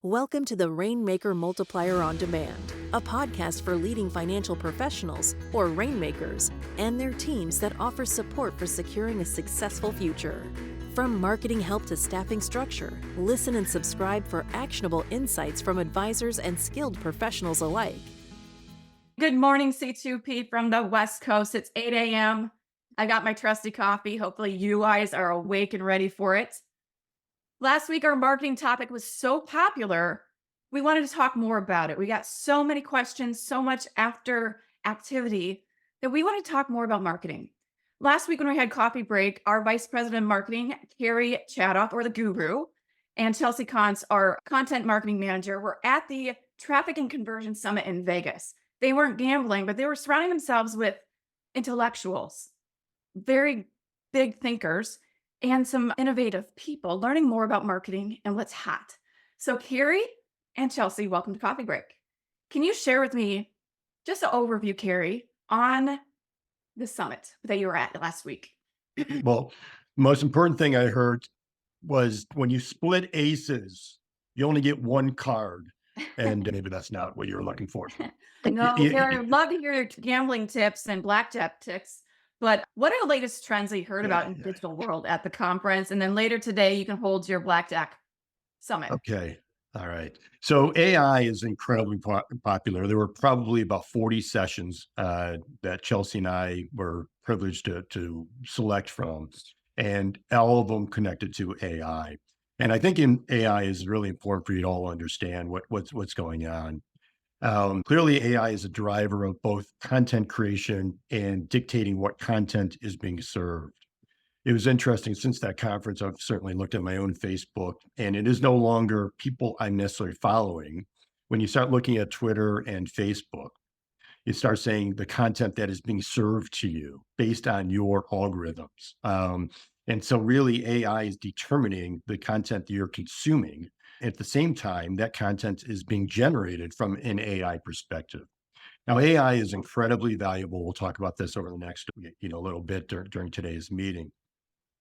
Welcome to the Rainmaker Multiplier on Demand, a podcast for leading financial professionals, or rainmakers, and their teams that offer support for securing a successful future. From marketing help to staffing structure, listen and subscribe for actionable insights from advisors and skilled professionals alike. Good morning, C2P from the West Coast. It's 8 a.m. I got my trusty coffee. Hopefully you guys are awake and ready for it. Last week, our marketing topic was so popular, we wanted to talk more about it. We got so many questions, so much after activity that we want to talk more about marketing. Last week when we had coffee break, our Vice President of Marketing, Cary Chaitoff, or the Guru, and Chelsea Konst, our Content Marketing Manager, were at the Traffic and Conversion Summit in Vegas. They weren't gambling, but they were surrounding themselves with intellectuals, very big thinkers, and some innovative people learning more about marketing and what's hot. So Cary and Chelsea, welcome to Coffee Break. Can you share with me just an overview, Cary, on the summit that you were at last week? Well, the most important thing I heard was when you split aces, you only get one card. And maybe that's not what you're looking for. No, Y- Cary, I'd love to hear your gambling tips and blackjack tips. But what are the latest trends that you heard about in the digital world at the conference? And then later today, you can hold your blackjack summit. Okay. All right. So AI is incredibly popular. There were probably about 40 sessions that Chelsea and I were privileged to select from, and all of them connected to AI. And I think in AI is really important for you to all understand what's going on. Clearly, AI is a driver of both content creation and dictating what content is being served. It was interesting since that conference. I've certainly looked at my own Facebook, and it is no longer people I'm necessarily following. When you start looking at Twitter and Facebook, you start saying the content that is being served to you based on your algorithms. And so, really, AI is determining the content that you're consuming. At the same time, that content is being generated from an AI perspective. Now, AI is incredibly valuable. We'll talk about this over the next, little bit during today's meeting.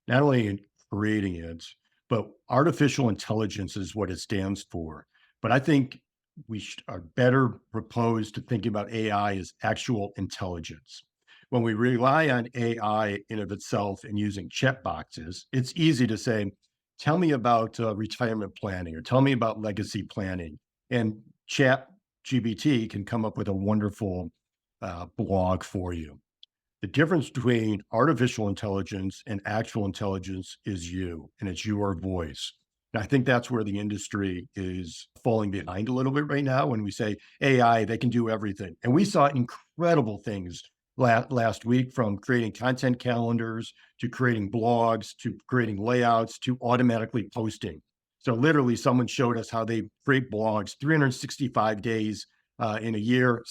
Not only in creating it, but artificial intelligence is what it stands for. But I think we are better proposed to thinking about AI as actual intelligence. When we rely on AI in of itself and using chat boxes, it's easy to say, tell me about retirement planning or tell me about legacy planning. And chat GBT can come up with a wonderful blog for you. The difference between artificial intelligence and actual intelligence is you, and it's your voice. And I think that's where the industry is falling behind a little bit right now when we say AI, they can do everything. And we saw incredible things last week, from creating content calendars to creating blogs to creating layouts to automatically posting. So literally someone showed us how they create blogs 365 days in a year,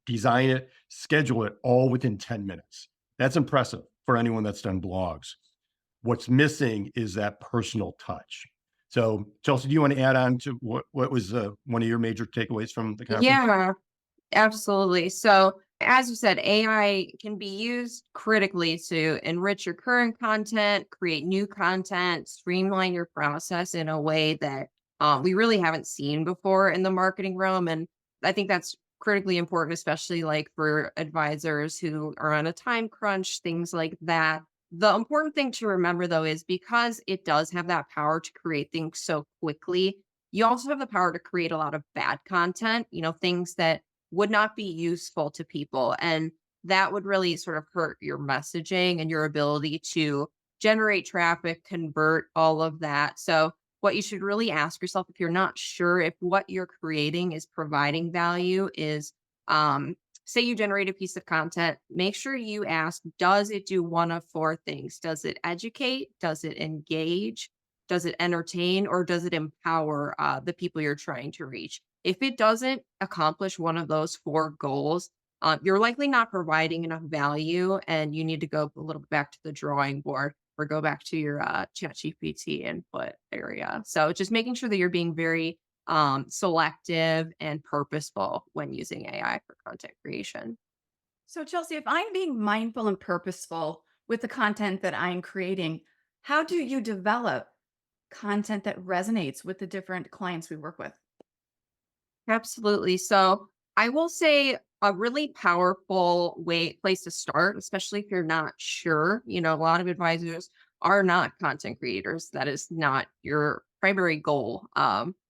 design it, schedule it all within 10 minutes. That's impressive for anyone that's done blogs. What's missing is that personal touch. So, Chelsea, do you want to add on to what was one of your major takeaways from the conference? Yeah, absolutely. So, as you said, AI can be used critically to enrich your current content, create new content, streamline your process in a way that we really haven't seen before in the marketing realm. And I think that's critically important, especially like for advisors who are on a time crunch, things like that. The important thing to remember, though, is because it does have that power to create things so quickly, you also have the power to create a lot of bad content, things that would not be useful to people. And that would really sort of hurt your messaging and your ability to generate traffic, convert, all of that. So, what you should really ask yourself, if you're not sure if what you're creating is providing value, is say you generate a piece of content, make sure you ask, does it do one of four things? Does it educate? Does it engage? Does it entertain? Or does it empower the people you're trying to reach? If it doesn't accomplish one of those four goals, you're likely not providing enough value, and you need to go a little bit back to the drawing board or go back to your ChatGPT input area. So just making sure that you're being very selective and purposeful when using AI for content creation. So, Chelsea, if I'm being mindful and purposeful with the content that I'm creating, how do you develop content that resonates with the different clients we work with? Absolutely. So I will say a really powerful place to start, especially if you're not sure. A lot of advisors are not content creators. That is not your primary goal.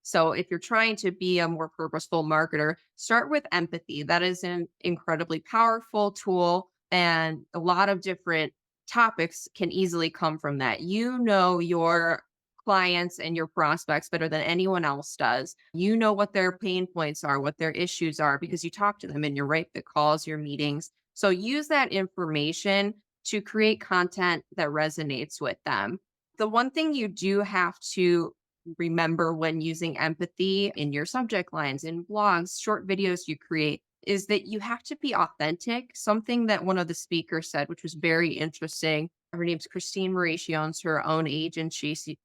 So if you're trying to be a more purposeful marketer, start with empathy. That is an incredibly powerful tool, and a lot of different topics can easily come from that. Your clients and your prospects better than anyone else does. You know what their pain points are, what their issues are, because you talk to them and you're right, the calls, your meetings. So use that information to create content that resonates with them. The one thing you do have to remember when using empathy in your subject lines, in blogs, short videos you create, is that you have to be authentic. Something that one of the speakers said, which was very interesting. Her name's Christine Marie. She owns her own agency.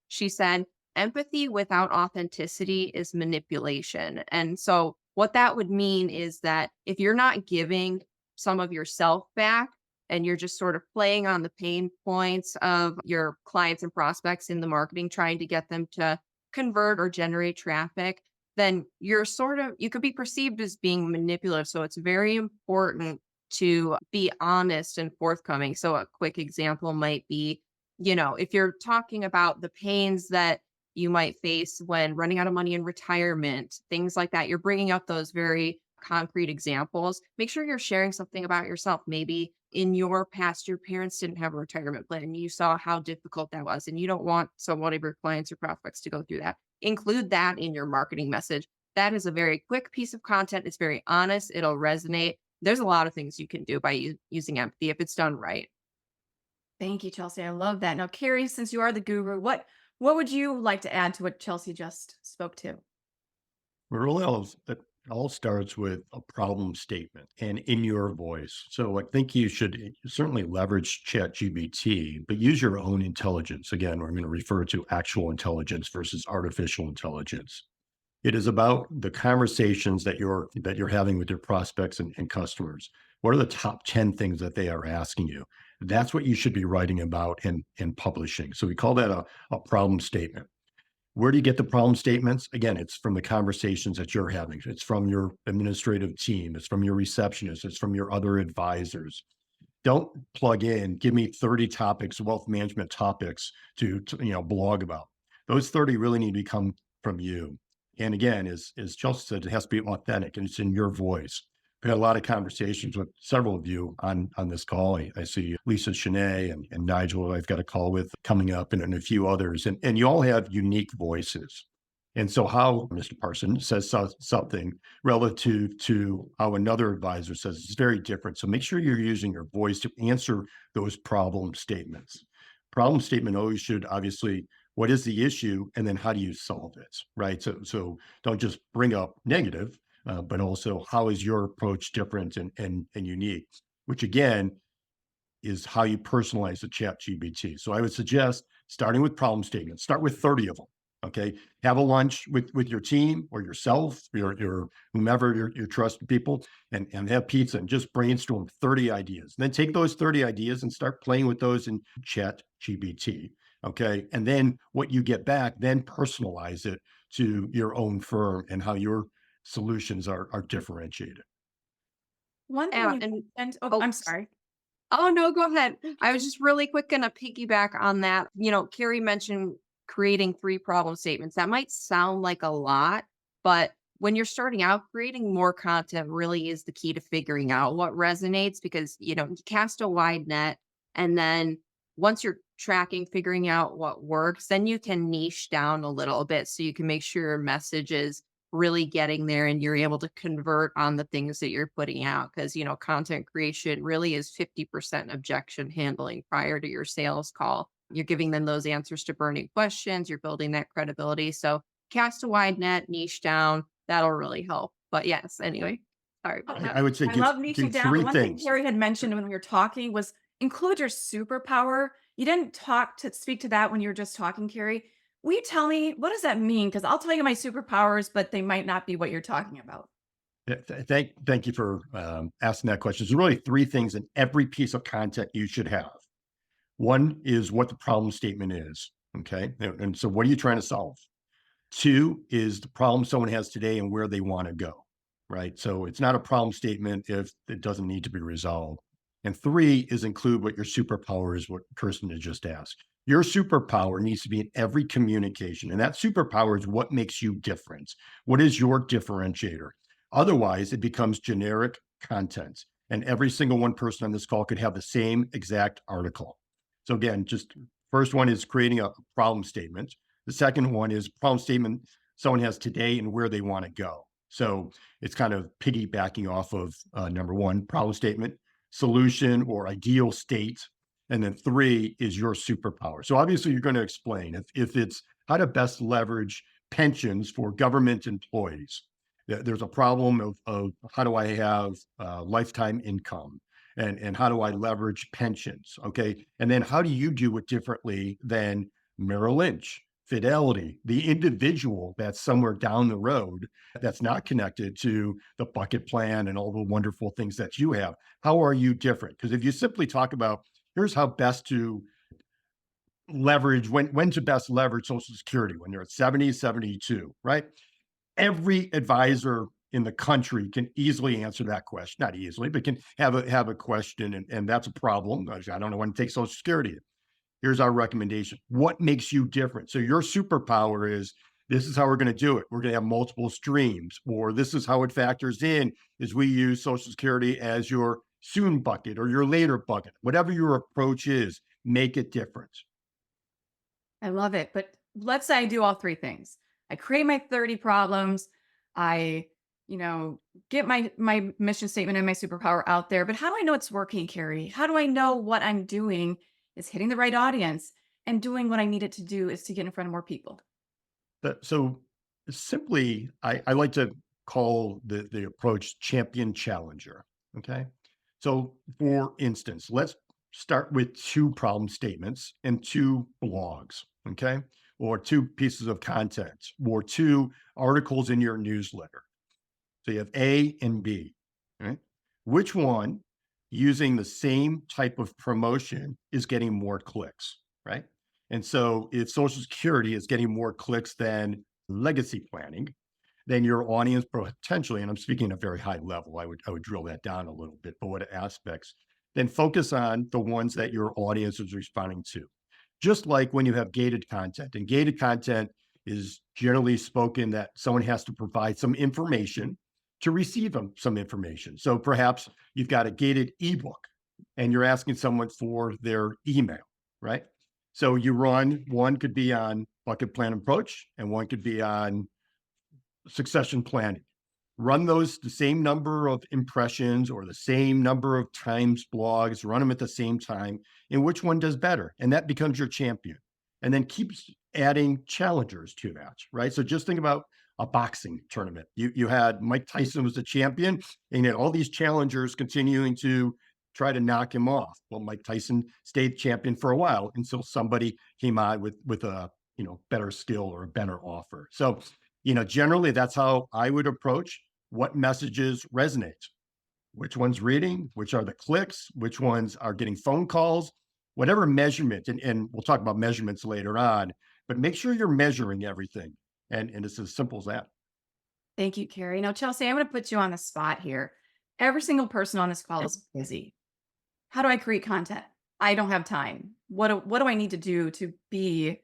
She said, empathy without authenticity is manipulation. And so what that would mean is that if you're not giving some of yourself back and you're just sort of playing on the pain points of your clients and prospects in the marketing, trying to get them to convert or generate traffic, then you could be perceived as being manipulative. So it's very important to be honest and forthcoming. So a quick example might be, if you're talking about the pains that you might face when running out of money in retirement, things like that, you're bringing up those very concrete examples. Make sure you're sharing something about yourself. Maybe in your past, your parents didn't have a retirement plan and you saw how difficult that was, and you don't want one of your clients or prospects to go through that. Include that in your marketing message. That is a very quick piece of content. It's very honest. It'll resonate. There's a lot of things you can do by using empathy if it's done right. Thank you, Chelsea. I love that. Now, Cary, since you are the guru, what would you like to add to what Chelsea just spoke to? It all starts with a problem statement and in your voice. So I think you should certainly leverage ChatGPT, but use your own intelligence. Again, we're going to refer to actual intelligence versus artificial intelligence. It is about the conversations that you're having with your prospects and customers. What are the top 10 things that they are asking you? That's what you should be writing about and publishing. So we call that a problem statement. Where do you get the problem statements? Again, it's from the conversations that you're having. It's from your administrative team. It's from your receptionist. It's from your other advisors. Don't plug in, give me 30 topics, wealth management topics to blog about. Those 30 really need to come from you. And again, as Chelsea said, it has to be authentic and it's in your voice. We had a lot of conversations with several of you on this call. I see Lisa Shanae and Nigel I've got a call with coming up and a few others. And you all have unique voices. And so how Mr. Parson says something relative to how another advisor says is very different. So make sure you're using your voice to answer those problem statements. Problem statement always should obviously, what is the issue? And then how do you solve it, right? So don't just bring up negative, but also how is your approach different and unique, which again, is how you personalize the ChatGPT. So I would suggest starting with problem statements, start with 30 of them. Okay. Have a lunch with your team or yourself, your whomever your trusted people, and have pizza and just brainstorm 30 ideas. And then take those 30 ideas and start playing with those in ChatGPT. Okay. And then what you get back, then personalize it to your own firm and how your solutions are differentiated. One thing I'm sorry. Oh, no, go ahead. I was just really quick going to piggyback on that. Cary mentioned creating 3 problem statements. That might sound like a lot, but when you're starting out, creating more content really is the key to figuring out what resonates because, you cast a wide net. And then once you're figuring out what works, then you can niche down a little bit so you can make sure your message is really getting there and you're able to convert on the things that you're putting out. Because, content creation really is 50% objection handling prior to your sales call. You're giving them those answers to burning questions. You're building that credibility. So cast a wide net, niche down. That'll really help. But yes, anyway, sorry. I would say I love niching down. 3 One things. thing Cary had mentioned when we were talking was include your superpower. You didn't speak to that when you were just talking, Cary. Will you tell me, what does that mean? Because I'll tell you my superpowers, but they might not be what you're talking about. Thank you for asking that question. There's really 3 things in every piece of content you should have. One is what the problem statement is. Okay. And so what are you trying to solve? 2 is the problem someone has today and where they want to go, right? So it's not a problem statement if it doesn't need to be resolved. And 3 is include what your superpower is, what Kirsten had just asked. Your superpower needs to be in every communication. And that superpower is what makes you different. What is your differentiator? Otherwise, it becomes generic content. And every single one person on this call could have the same exact article. So again, just first one is creating a problem statement. The second one is problem statement someone has today and where they want to go. So it's kind of piggybacking off of number 1, problem statement, solution or ideal state. And then 3 is your superpower. So obviously you're going to explain if it's how to best leverage pensions for government employees. There's a problem of how do I have lifetime income? And how do I leverage pensions? Okay. And then how do you do it differently than Merrill Lynch, Fidelity, the individual that's somewhere down the road that's not connected to the bucket plan and all the wonderful things that you have? How are you different? Because if you simply talk about here's how best to leverage, when to best leverage Social Security, when they're at 70, 72, right? Every advisor in the country can easily answer that question. Not easily, but can have a question, and that's a problem. I don't know when to take Social Security. Here's our recommendation. What makes you different? So your superpower is this is how we're going to do it. We're going to have multiple streams, or this is how it factors in is we use Social Security as your soon bucket or your later bucket. Whatever your approach is, make it different. I love it. But let's say I do all 3 things. I create my 30 problems. I, get my mission statement and my superpower out there. But how do I know it's working, Cary? How do I know what I'm doing is hitting the right audience and doing what I need it to do is to get in front of more people? So simply, I like to call the approach champion challenger. Okay. So for instance, let's start with 2 problem statements and 2 blogs. Okay. Or 2 pieces of content or 2 articles in your newsletter. So you have A and B, right? Which one, using the same type of promotion, is getting more clicks, right? And so if Social Security is getting more clicks than legacy planning, then your audience potentially, and I'm speaking at a very high level, I would drill that down a little bit, but what aspects, then focus on the ones that your audience is responding to. Just like when you have gated content, and gated content is generally spoken that someone has to provide some information to receive some information. So perhaps you've got a gated ebook and you're asking someone for their email, right? So you run, one could be on bucket plan approach and one could be on succession planning. Run those the same number of impressions or the same number of times blogs, run them at the same time, and which one does better. And that becomes your champion. And then keep adding challengers to that, right? So just think about a boxing tournament. You had Mike Tyson was the champion, and you had all these challengers continuing to try to knock him off. Well, Mike Tyson stayed champion for a while until somebody came out with a better skill or a better offer. So generally that's how I would approach what messages resonate, which one's reading, which are the clicks, which ones are getting phone calls, whatever measurement. And we'll talk about measurements later on, but make sure you're measuring everything. And it's as simple as that. Thank you, Cary. Now, Chelsea, I'm going to put you on the spot here. Every single person on this call is busy. How do I create content? I don't have time. What do I need to do to be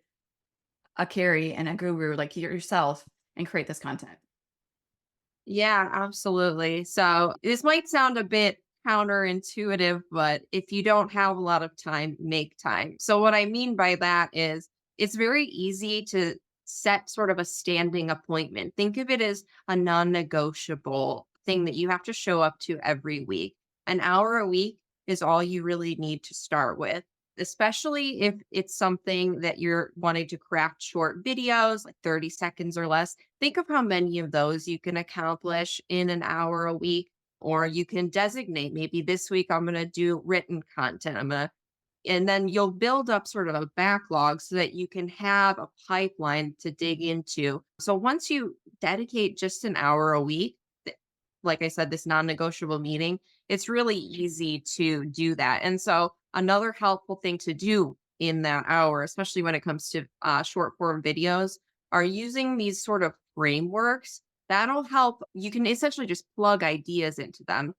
a Cary and a guru like yourself and create this content? Yeah, absolutely. So this might sound a bit counterintuitive, but if you don't have a lot of time, make time. So what I mean by that is it's very easy to set sort of a standing appointment. Think of it as a non-negotiable thing that you have to show up to every week. An hour a week is all you really need to start with, especially if it's something that you're wanting to craft short videos, like 30 seconds or less. Think of how many of those you can accomplish in an hour a week, or you can designate maybe this week I'm going to do written content. And then you'll build up sort of a backlog so that you can have a pipeline to dig into. So once you dedicate just an hour a week, like I said, this non-negotiable meeting, it's really easy to do that. And so another helpful thing to do in that hour, especially when it comes to short form videos, are using these sort of frameworks, that'll help. You can essentially just plug ideas into them.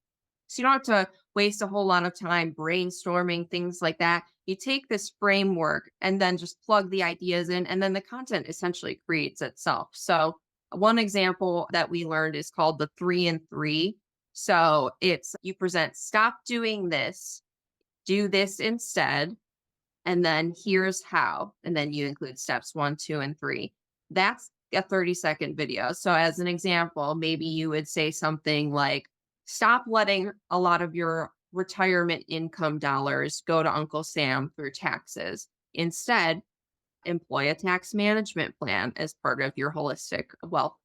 So you don't have to waste a whole lot of time brainstorming things like that. You take this framework and then just plug the ideas in, and then the content essentially creates itself. So one example that we learned is called the 3 and 3. So it's you present, stop doing this, do this instead, and then here's how. And then you include steps 1, 2, and 3. That's a 30-second video. So as an example, maybe you would say something like, stop letting a lot of your retirement income dollars go to Uncle Sam through taxes. Instead, employ a tax management plan as part of your holistic wealth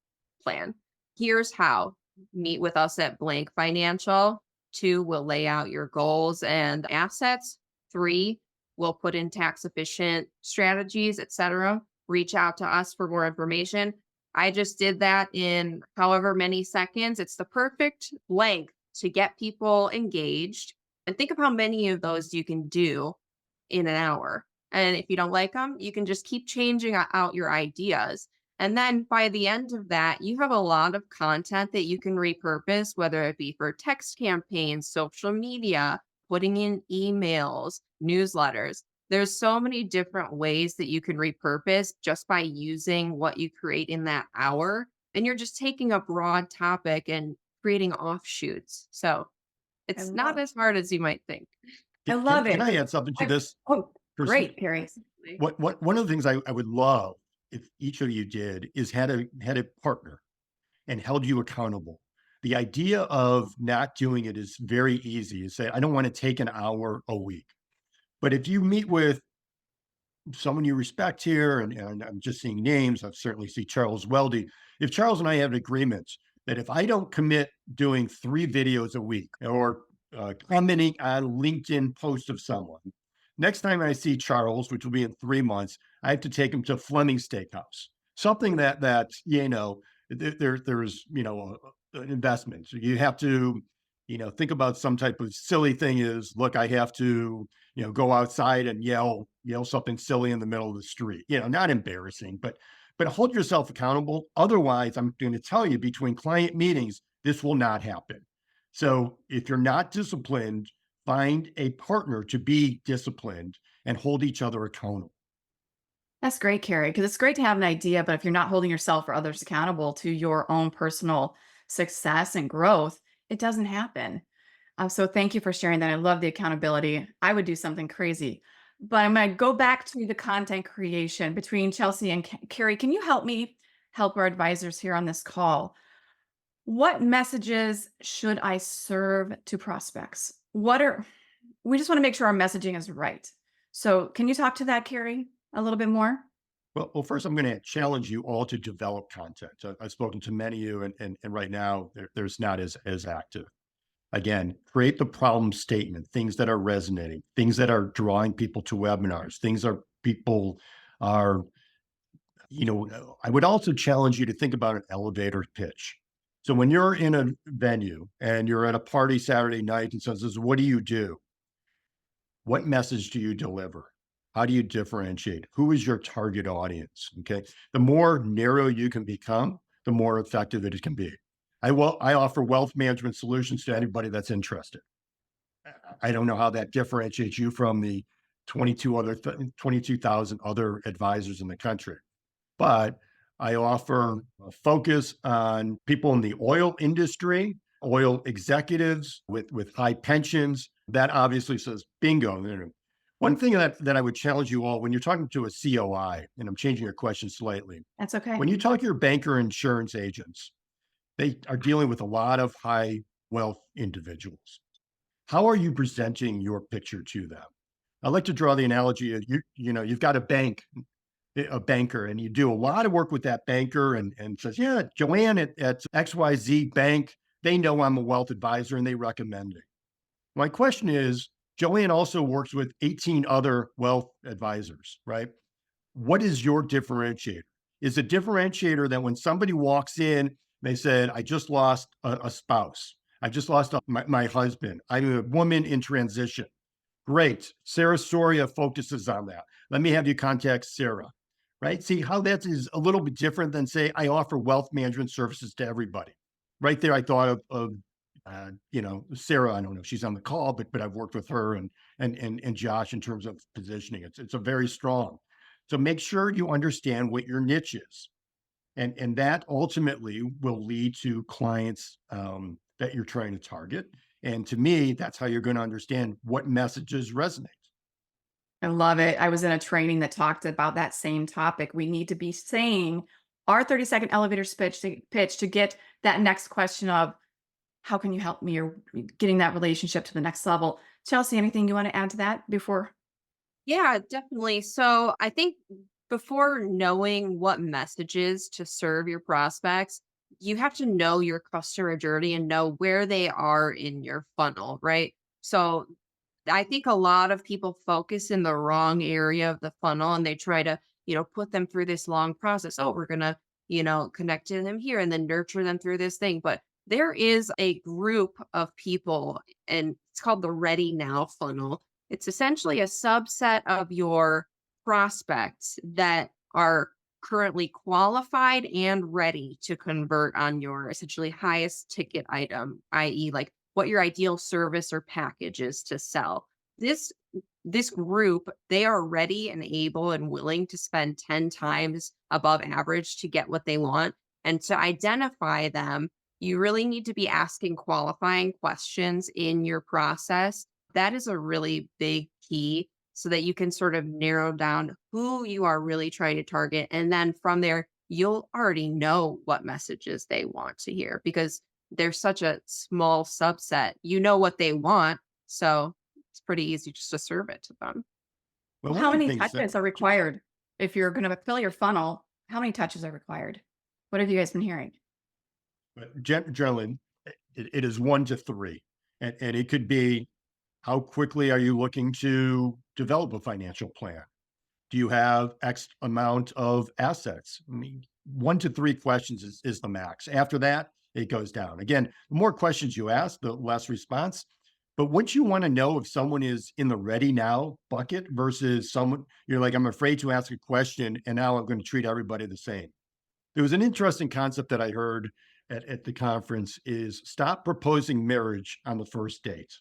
plan. Here's how. Meet with us at Blank Financial. 2, we'll lay out your goals and assets. 3, we'll put in tax efficient strategies, etc. Reach out to us for more information. I just did that in however many seconds. It's the perfect length to get people engaged. And think of how many of those you can do in an hour. And if you don't like them, you can just keep changing out your ideas. And then by the end of that, you have a lot of content that you can repurpose, whether it be for text campaigns, social media, putting in emails, newsletters. There's so many different ways that you can repurpose just by using what you create in that hour. And you're just taking a broad topic and creating offshoots. So it's not as hard as you might think. I love it. Can I add something to this? Oh, Kirsten? great, Cary. One of the things I would love if each of you did is had a partner and held you accountable. The idea of not doing it is very easy. You say, I don't want to take an hour a week. But if you meet with someone you respect here, and I'm just seeing names, I've certainly see Charles Weldy. If Charles and I have an agreement that if I don't commit doing 3 videos a week or commenting on LinkedIn post of someone, next time I see Charles, which will be in 3 months, I have to take him to Fleming Steakhouse. Something that there's an investment. So you have to think about some type of silly thing is, look, I have to go outside and yell something silly in the middle of the street. Not embarrassing, but hold yourself accountable. Otherwise, I'm going to tell you, between client meetings, this will not happen. So if you're not disciplined, find a partner to be disciplined and hold each other accountable. That's great, Cary, because it's great to have an idea, but if you're not holding yourself or others accountable to your own personal success and growth, it doesn't happen. So thank you for sharing that. I love the accountability. I would do something crazy, but I'm going to go back to the content creation between Chelsea and Cary. Can you help me help our advisors here on this call? What messages should I serve to prospects? We just want to make sure our messaging is right. So can you talk to that, Cary, a little bit more? Well, first, I'm going to challenge you all to develop content. I've spoken to many of you, and right now, there's not as active. Again, create the problem statement, things that are resonating, things that are drawing people to webinars, people are, I would also challenge you to think about an elevator pitch. So when you're in a venue and you're at a party Saturday night and says, what do you do? What message do you deliver? How do you differentiate? Who is your target audience? Okay. The more narrow you can become, the more effective it can be. I offer wealth management solutions to anybody that's interested. I don't know how that differentiates you from the 22,000 other advisors in the country, but I offer a focus on people in the oil industry, oil executives with high pensions. That obviously says bingo. One thing that I would challenge you all when you're talking to a COI, and I'm changing your question slightly. That's okay. When you talk to your banker insurance agents, they are dealing with a lot of high wealth individuals. How are you presenting your picture to them? I like to draw the analogy of you've got a banker, and you do a lot of work with that banker and says, yeah, Joanne at XYZ Bank, they know I'm a wealth advisor and they recommend me. My question is, Joanne also works with 18 other wealth advisors, right? What is your differentiator? Is a differentiator that when somebody walks in, they said, I just lost a spouse. I just lost my husband. I'm a woman in transition. Great. Sarah Soria focuses on that. Let me have you contact Sarah, right? See how that is a little bit different than say, I offer wealth management services to everybody. Right there, I thought of Sarah. I don't know if she's on the call, but I've worked with her and Josh in terms of positioning. It's a very strong. So make sure you understand what your niche is, and that ultimately will lead to clients that you're trying to target. And to me, that's how you're going to understand what messages resonate. I love it. I was in a training that talked about that same topic. We need to be saying our 30-second elevator pitch to get that next question of, how can you help me, or getting that relationship to the next level. Chelsea, anything you want to add to that before? Yeah, definitely. So I think before knowing what messages to serve your prospects, you have to know your customer journey and know where they are in your funnel, right? So I think a lot of people focus in the wrong area of the funnel and they try to, put them through this long process. Oh, we're going to, connect to them here and then nurture them through this thing. But there is a group of people, and it's called the Ready Now funnel. It's essentially a subset of your prospects that are currently qualified and ready to convert on your essentially highest ticket item, i.e., like what your ideal service or package is to sell. This group, they are ready and able and willing to spend 10 times above average to get what they want. And to identify them, you really need to be asking qualifying questions in your process. That is a really big key so that you can sort of narrow down who you are really trying to target. And then from there, you'll already know what messages they want to hear because they're such a small subset. You know what they want. So it's pretty easy just to serve it to them. Well, one How of the many things that touches are required if you're going to fill your funnel? How many touches are required? What have you guys been hearing? generally it is 1 to 3, and it could be, how quickly are you looking to develop a financial plan? Do you have X amount of assets? I mean, 1 to 3 questions is the max. After that, it goes down. Again, the more questions you ask, the less response. But once you want to know if someone is in the ready now bucket versus someone you're like, I'm afraid to ask a question and now I'm going to treat everybody the same. There was an interesting concept that I heard at the conference is stop proposing marriage on the first date.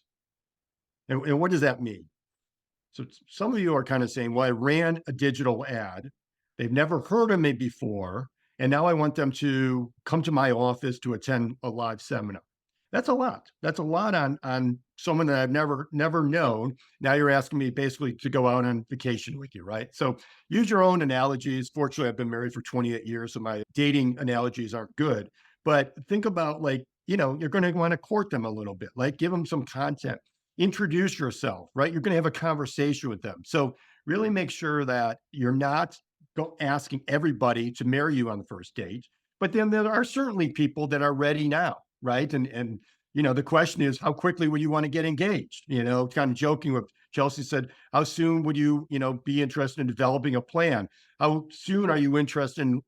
And what does that mean? So some of you are kind of saying, well, I ran a digital ad. They've never heard of me before. And now I want them to come to my office to attend a live seminar. That's a lot. That's a lot on someone that I've never known. Now you're asking me basically to go out on vacation with you, right? So use your own analogies. Fortunately, I've been married for 28 years, so my dating analogies aren't good. But think about you're going to want to court them a little bit, like give them some content, introduce yourself, right? You're going to have a conversation with them. So really make sure that you're not asking everybody to marry you on the first date. But then there are certainly people that are ready now, right? And the question is, how quickly would you want to get engaged? Kind of joking with Chelsea said, how soon would you, be interested in developing a plan? How soon are you interested in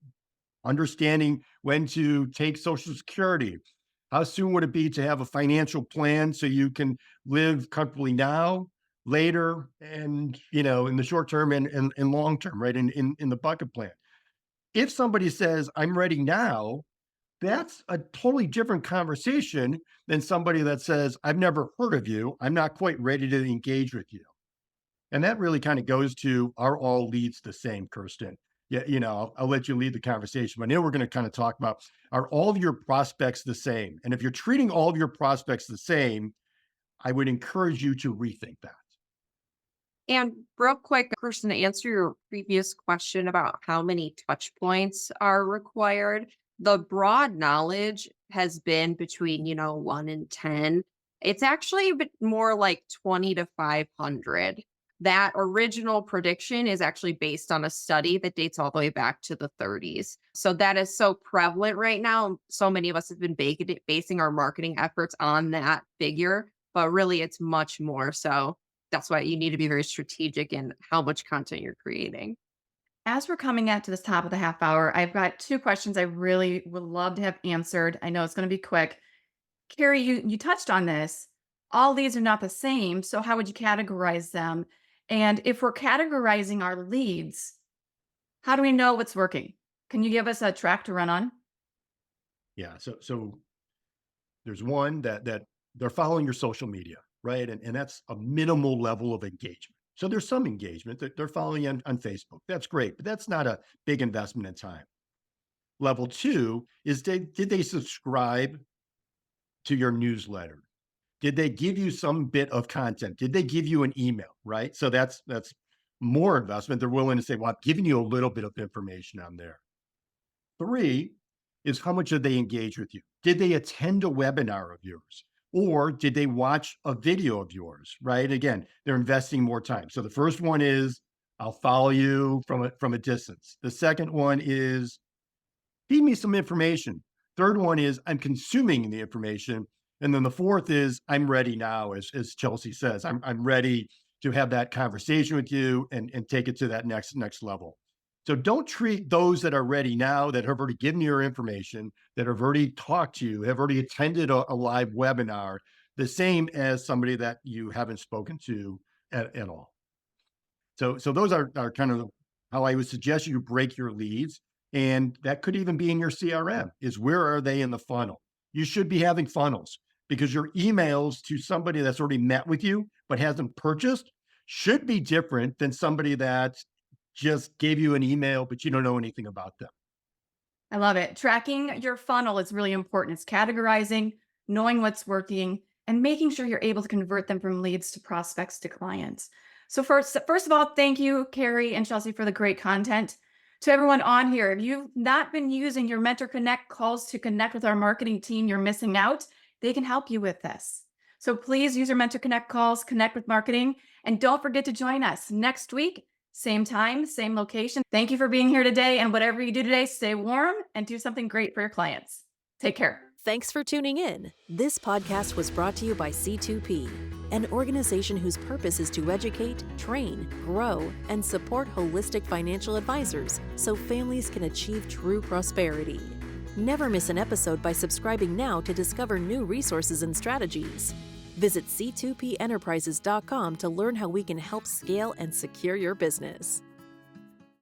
understanding when to take Social Security? How soon would it be to have a financial plan so you can live comfortably now, later, and in the short term and long term, right? In the bucket plan. If somebody says, I'm ready now, that's a totally different conversation than somebody that says, I've never heard of you. I'm not quite ready to engage with you. And that really kind of goes to, are all leads the same, Kirsten? Yeah, I'll let you lead the conversation, but now we're going to kind of talk about, are all of your prospects the same? And if you're treating all of your prospects the same, I would encourage you to rethink that. And real quick, Kirsten, to answer your previous question about how many touch points are required, the broad knowledge has been between, 1 and 10. It's actually a bit more like 20 to 500. That original prediction is actually based on a study that dates all the way back to the 30s. So that is so prevalent right now. So many of us have been basing our marketing efforts on that figure, but really it's much more. So that's why you need to be very strategic in how much content you're creating. As we're coming out to this top of the half hour, I've got 2 questions I really would love to have answered. I know it's going to be quick. Cary, you touched on this. All these are not the same. So how would you categorize them? And if we're categorizing our leads, How do we know what's working? Can you give us a track to run on? Yeah. So there's one that they're following your social media, right? And that's a minimal level of engagement. So there's some engagement that they're following you on Facebook. That's great, but that's not a big investment in time. Level two is did they subscribe to your newsletter? Did they give you some bit of content? Did they give you an email, right? So that's more investment. They're willing to say, well, I'm giving you a little bit of information on there. Three is how much did they engage with you? Did they attend a webinar of yours? Or did they watch a video of yours, right? Again, they're investing more time. So the first one is, I'll follow you from a distance. The second one is, feed me some information. Third one is, I'm consuming the information. And then the fourth is, I'm ready now, as Chelsea says. I'm ready to have that conversation with you and take it to that next level. So don't treat those that are ready now, that have already given you your information, that have already talked to you, have already attended a live webinar, the same as somebody that you haven't spoken to at all. So those are kind of how I would suggest you break your leads. And that could even be in your CRM, is where are they in the funnel? You should be having funnels, because your emails to somebody that's already met with you but hasn't purchased should be different than somebody that just gave you an email, but you don't know anything about them. I love it. Tracking your funnel is really important. It's categorizing, knowing what's working, and making sure you're able to convert them from leads to prospects to clients. So first of all, thank you, Cary and Chelsea, for the great content. To everyone on here, if you've not been using your Mentor Connect calls to connect with our marketing team, you're missing out. They can help you with this. So please use your Mentor Connect calls, connect with marketing, and don't forget to join us next week. Same time, same location. Thank you for being here today. And whatever you do today, stay warm and do something great for your clients. Take care. Thanks for tuning in. This podcast was brought to you by C2P, an organization whose purpose is to educate, train, grow, and support holistic financial advisors so families can achieve true prosperity. Never miss an episode by subscribing now to discover new resources and strategies. Visit C2PEnterprises.com to learn how we can help scale and secure your business.